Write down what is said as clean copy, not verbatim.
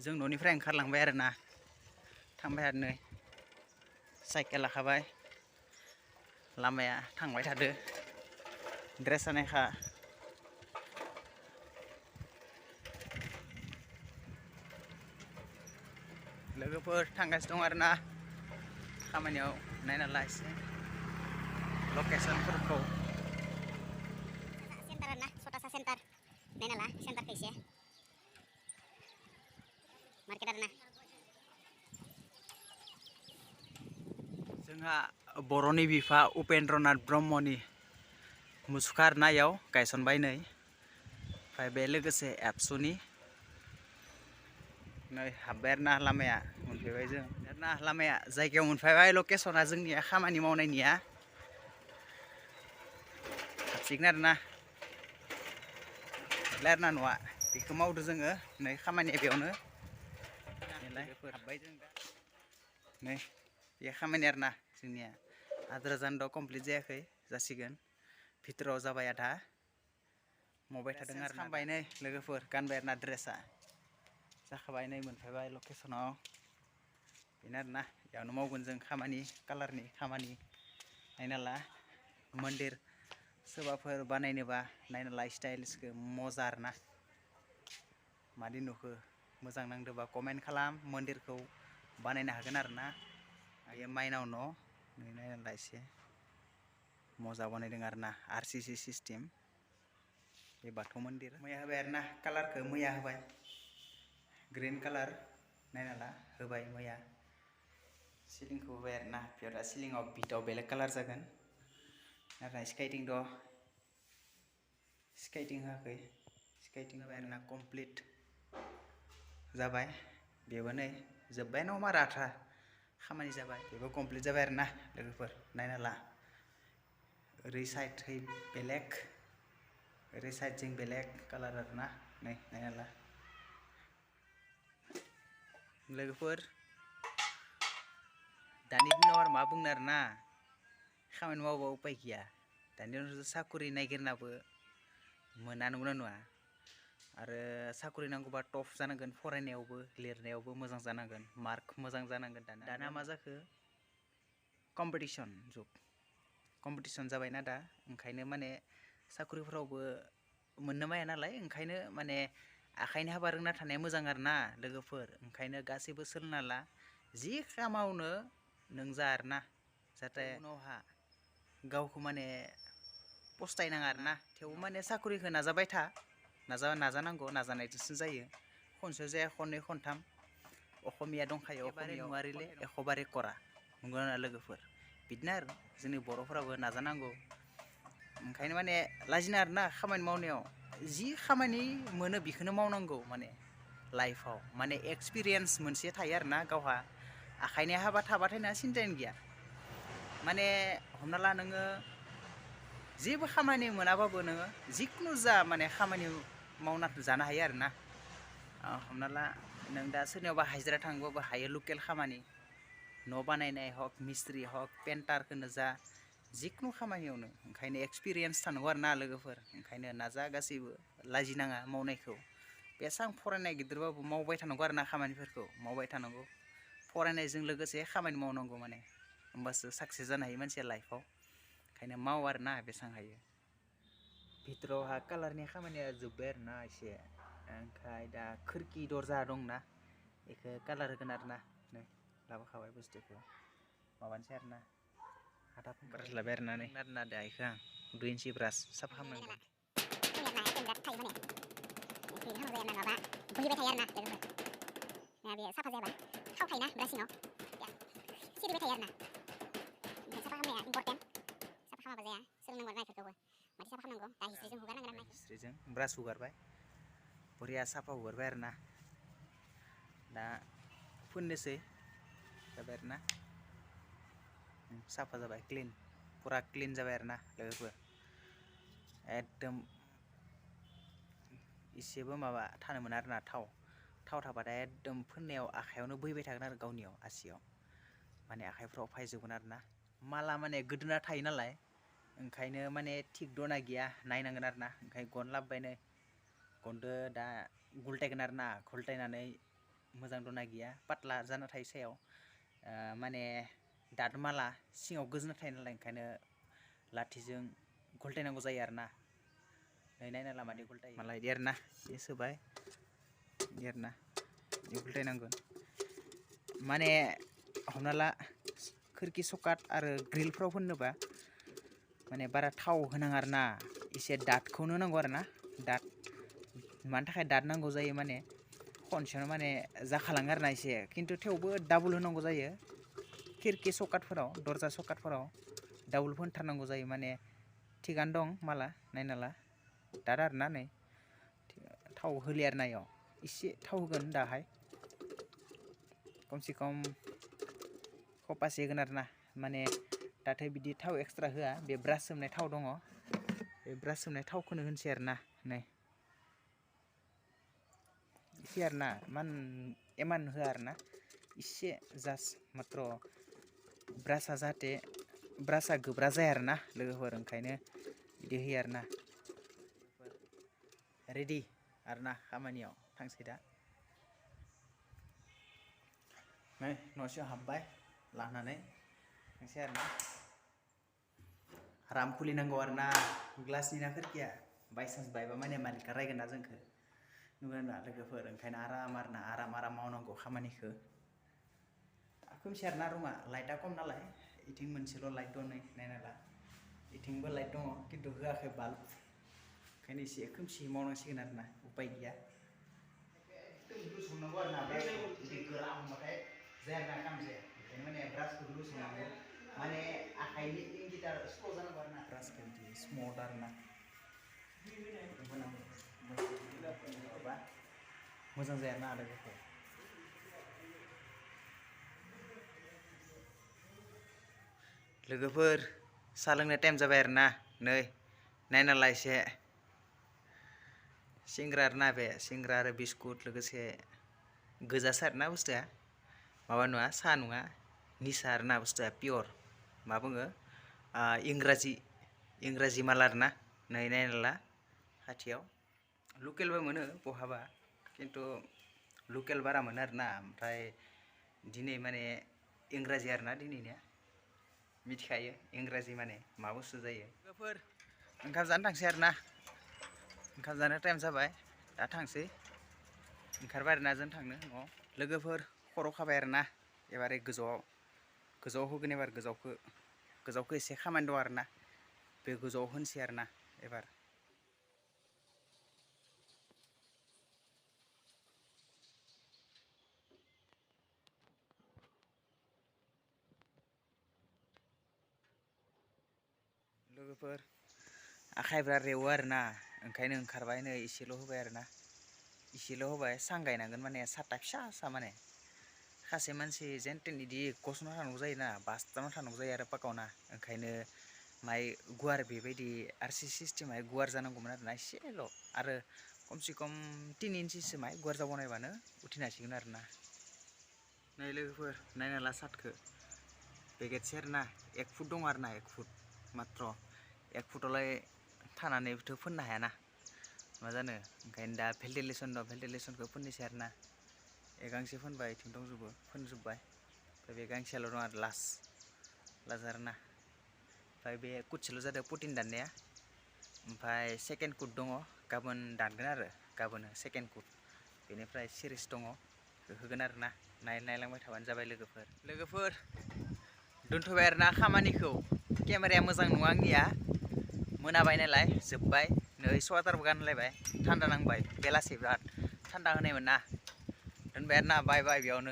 जों न'निफ्राय ओंखारलांबाय आरोना थांबाय आरो नै साइकेल लाखाबाय लामाया थांबाय थादो ड्रेसा नायखा लोगोफोर थांगासिनो दं आरोना खामानियाव नायना ला एसे लकेसनफोरखौ सेन्टार आरोना सतासा सेन्टार नायना ला सेन्टारखौ एसे मार्केट आरोना जोंहा बर'नि बिफा उपेन्द्रनाथ ब्रह्मनि मुसुखा आरोना इयाव गायसनबाय नै ओमफ्राय बे लोगोसे एबसुनि नै हाबबाय आरोना लामाया मोनफैबाय जों आरोना लामाया जायगायाव मोनफैबाय लकेसना जोंनिया खामानि मावनायनिया हाबसिगोन आरोना आरोना न'आ बेखौ मावदो जोङो नै खामानिया बेयावनो हाबबाय जों दा नै बे खामानि आरोना जोंनिया आद्रा जानो कमप्लिट जायाखै जासिगोन भितराव जाबाय आधा मावबाय थादों आरो खामबाय नै लोगोफोर गानबाय आरोना ड्रेसा जाखाबाय नै मोनफैबाय लकेसनाव बेनो आरोना बेयावनो मावगोन जों खामानि कालारनि खामानि नायना ला मन्दिर सोरबाफोर बानायनोबा नायना ला स्टाइल्सखौ मजा आरोना मादि नुखो मोजां नांदोंबा कमेन्ट खालाम मन्दिरखौ बानायनो हागोन आरोना बे माइनाव न' नै नायना ला एसे मजा बानायदों आरोना RCC सिस्टेम बे बाथौ मन्दिर मैया होबाय आरोना कालारखौ मैया होबाय ग्रीन कालार नायना ला होबाय मैया सिलिंखौ होबाय आरोना बेयाव दा सिलिंआव बिटाव बेलेग कालार जागोन नाथाय स्काइटिं दं स्काइटिं होआखै स्काइटिं होबाय आरोना कमप्लिट जाबाय बेबो नै जोब्बाय न' मारा आथा खामानि जाबाय बेबो कमप्लिट जाबाय आरोना लोगोफोर नायना ला ओरै साइडहै बेलेग ओरै साइडजों बेलेग कालार आरोना नै नायना ला लोगोफोर दानि दिनाव आरो मा बुंनो आरोना खामानि मावबा उपाय गैया दानि दिनाव साकरि नागिरनाबो मोना नंगौना नङा आरो साकरि नांगौबा टप जानांगोन फरायनायावबो लिरनायावबो मोजां जानांगोन मार्क मोजां जानांगोन दाना मा जाखो कम्पिटिसन जुग कम्पिटिसन जाबायना दा ओंखायनो माने साकरिफोरावबो मोननो माया नालाय ओंखायनो माने आखाइनि हाबा रोंना थानाया मोजां आरोना लोगोफोर ओंखायनो गासैबो सोलोंना ला जि खामावनो नों जा आरोना जाहाथे उनावहा गावखौ माने पस्थायनाङा आरोना थेवबो माने साकरिखौ नाजाबाय था नाजानांगौ नाजानायजोंसो जायो खनसे जाया खननै खनथाम असमिया दंखायो असमिया नुवारिले एखबारे करा नंगौना लोगोफोर बिदिनो आरो जोंनि बर'फोराबो नाजानांगौ ओंखायनो माने लाजिना आरोना खामानि मावनायाव जि खामानि मोनो बेखौनो मावनांगौ माने लाइफआव माने एक्सपिरियेन्स मोनसे थायो आरोना गावहा आखाइनि हाबा थाबाथाय ना सिन्तायानो गैया माने हमना ला नोङो जेबो खामानि मोनाबाबो नोङो जिखुनु जा माने खामानि मावना जानो हायो आरोना हमना ला नों दा सोरनियावबा हाजिरा थांबाबो हायो लकेल खामानि न' बानायनाय हक मिस्ट्रि हक पेन्टारखौनो जा जिखुनु खामानियावनो ओंखायनो एक्सपिरियेन्स थानांगौ आरोना लोगोफोर ओंखायनो नाजा गासैबो लाजिनाङा मावनायखौ बेसां फरायनाय गिदिरबाबो मावबाय थानांगौ आरोना खामानिफोरखौ मावबाय थानांगौ फरायनायजों लोगोसे खामानि मावनांगौ माने होमबासो साक्सेस जानो हायो मानसिया लाइफआव ओंखायनो माव आरोना बेसां हायो भितरावहा कालारनि खामानिया जोब्बाय आरोना एसे ओमफ्राय दा खोरखि दरजा दंना बेखौ कालार होगोन आरोना नै लाबोखाबाय बुस्थुखौ माबानोसै आरोना हाथा ब्रास लाबाय आरोना नै आरोना दा बेखौ आं 2 इन्सि ब्रास साफा खालामनांगौ बेयो साफा जायाबा खावखायोना ब्रास सिङाव सिरिबाय थायो आरोना ओमफ्राय साफा खालामनाया इम्परटेन्ट साफा खालामाबा जाया सोलोंनांगौ नायफोरखौबो मादि साफा खालामनांगौ दा हिस्ट्रिजों हुगारनांगोन आरो हिस्ट्रिजों ब्रास हुगारबाय बरिया साफा हुगारबाय आरोना दा फोननोसै जाबाय आरोना साफा जाबाय क्लिन फुरा क्लिन जाबाय आरोना लोगोफोर एकदम इसेबो माबा थानो मोना आरोना थाव थाबाथाय एकदम फोननायाव आखायावनो बैबाय थागोन आरो गावनियाव आसियाव माने आखाइफ्राव फायजोबगोन आरोना माला माने गोदोना थायो नालाय ओंखायनो माने थिग दना गैया नायनांगोन आरोना ओंखायनो गन लाबोबाय नै गनदो दा गुलटायगोन आरोना घुलटायनानै मोजां दंना गैया पातला जाना थायो सायाव माने दाद माला सिङाव गोजोना थायो नालाय ओंखायनो लाठिजों गलथायनांगौ जायो आरोना नै नायना ला मादि गलथायो माला इदि आरोना एसे सोबाय इदि आरोना इदि गलथायनांगोन माने हमना ला खोरखि सकाट आरो ग्रिलफ्राव फोननोबा माने बारा थाव होनाङा आरोना एसे दादखौनो नांगौ आरोना दाद मानि थाखाय दाद नांगौ जायो माने खनसेयावनो माने जाखालाङो आरोना एसे खिन्थु थेवबो डाबल होनांगौ जायो खिरखि सकाटफोराव दरजा सकाटफोराव डाबल फोनथारनांगौ जायो माने थिगानो दं माला नायना ला दाद आरोना नै थाव होलि आरोना इयाव एसे थाव होगोन दाहाय खमसे खम खपासे होगोन आरोना माने दाथो बिदि थाव एक्सट्रा होआ बे ब्रास सोमनाय थाव दङ बे ब्रास सोमनाय थावखौनो होनोसै आरोना नै एसे आरोना इमान होआ आरोना एसे जास्ट मात्र ब्रासआ जाहाथे ब्रासआ गोब्रा जाया आरोना लोगोफोर ओंखायनो बिदि होयो आरोना रेडि आरोना खामानियाव थांसै दा नै न'सिङाव हाबबाय लानानै थांसै आरोना आराम खुलिनांगौ आरोना ग्लासनि ना खोरखिया बायसान्स बायबा माने मालिका रायगोन ना जोंखौ नुगोन ना लोगोफोर ओंखायनो आराम आरोना आराम मावनांगौ खामानिखौ खोमसि आरोना रुमा लाइटआ खम नालाय इथिं मोनसेल' लाइट दं नै नायना ला इथिंबो लाइट दङ खिन्थु होआखै बाल्ब ओंखायनो एसे खोमसि मावनांसिगोन आरोना उपाय गैया लुज हमनांगौ आरोना बिदि गोरा हमबाथाय जाया आरोना काम जाया ओंखायनो माने ब्रासखौ लुज हमनांगौ माने आखाइनि इंगिटार स्ल' जानांगौ आरोना ब्रासखौ बिदि स्मुथ आरोना होनांगौ मोजां जाया आरोना लोगोफोर लोगोफोर साहा लोंनाय टाइम जाबाय आरोना नै नायना ला एसे सिंग्रा आरोना बे सिंग्रा आरो बिस्कुट लोगोसे गोजासो आरोना बुस्थुआ माबा नङा साहा नङा निसा आरोना बुस्थुआ पियर मा बुङो इंराजि माल आरोना नै नायना ला खाथियाव लकेलबो मोनो बहाबा खिन्थु लकेल बारा मोनो आरोना ओमफ्राय दिनै माने इंराजि आरोना दिनैनिया मिथिखायो इंराजि माने मा बुस्थु जायो लोगोफोर ओंखाम जानो थांसै आरोना ओंखाम जानो टाइम जाबाय दा थांसै ओंखारबाय आरोना जों थांनो न'आव लोगोफोर खर' खाबाय आरोना एबारै गोजौआव होगोन एबार गोजौखौ एसे खामानि दं आरोना बे गोजौआव होनोसै आरोना एबार लोगोफोर आखाइफ्रा रेवो आरोना ओंखायनो ओंखारबाय नै एसेल' होबाय आरोना एसेल' होबाय सां गायनांगोन माने साता फिसा माने सासे मानसि जेन थेन बिदि गसंना थानांगौ जायोना बासथाबना थानांगौ जायो आरो पाकावना ओंखायनो माय गुवार बेबायदि आरसि सिस्टेमाय गुवार जानांगौमोन आरोना एसेल' आरो खमसे खम 3 इन्सिसो माय गुवार जाबावनायबानो उथिनो हासिगोन आरोना नै लोगोफोर नायना ला सातखौ बेगेटसे आरोना 1 फुट दं आरोना 1 फुट मात्र 1 फुटावलाय थानानैबोथ' फोननो हायाना मा जानो ओंखायनो दा भेन्टिलेसन दं भेन्टिलेसनखौ फोननोसै आरोना गांसे फोनबाय इथिं दंजोबो फोनजोब्बाय ओमफ्राय बे गांसेयाल' दं आरो लास्ट आरोना ओमफ्राय बे कुटसेल' जादों पुटिन दाननाया ओमफ्राय सेकेन्ड कुट दङ गाबोन दानगोन आरो गाबोन सेकेन्ड कुट बेनिफ्राय सिरिस दङ होगोन आरोना नायलांबाय थाबानो जाबाय लोगोफोर दोनथ'बाय आरोना खामानिखौ केमेराया मोजां नङा आंनिया मोनाबाय नालाय जोब्बाय नै स्वेटारबो गानलायबाय थान्दा नांबाय बेलासि बिराद थान्दा होनायमोन ना दोनबाय आरोना बाय बेयावनो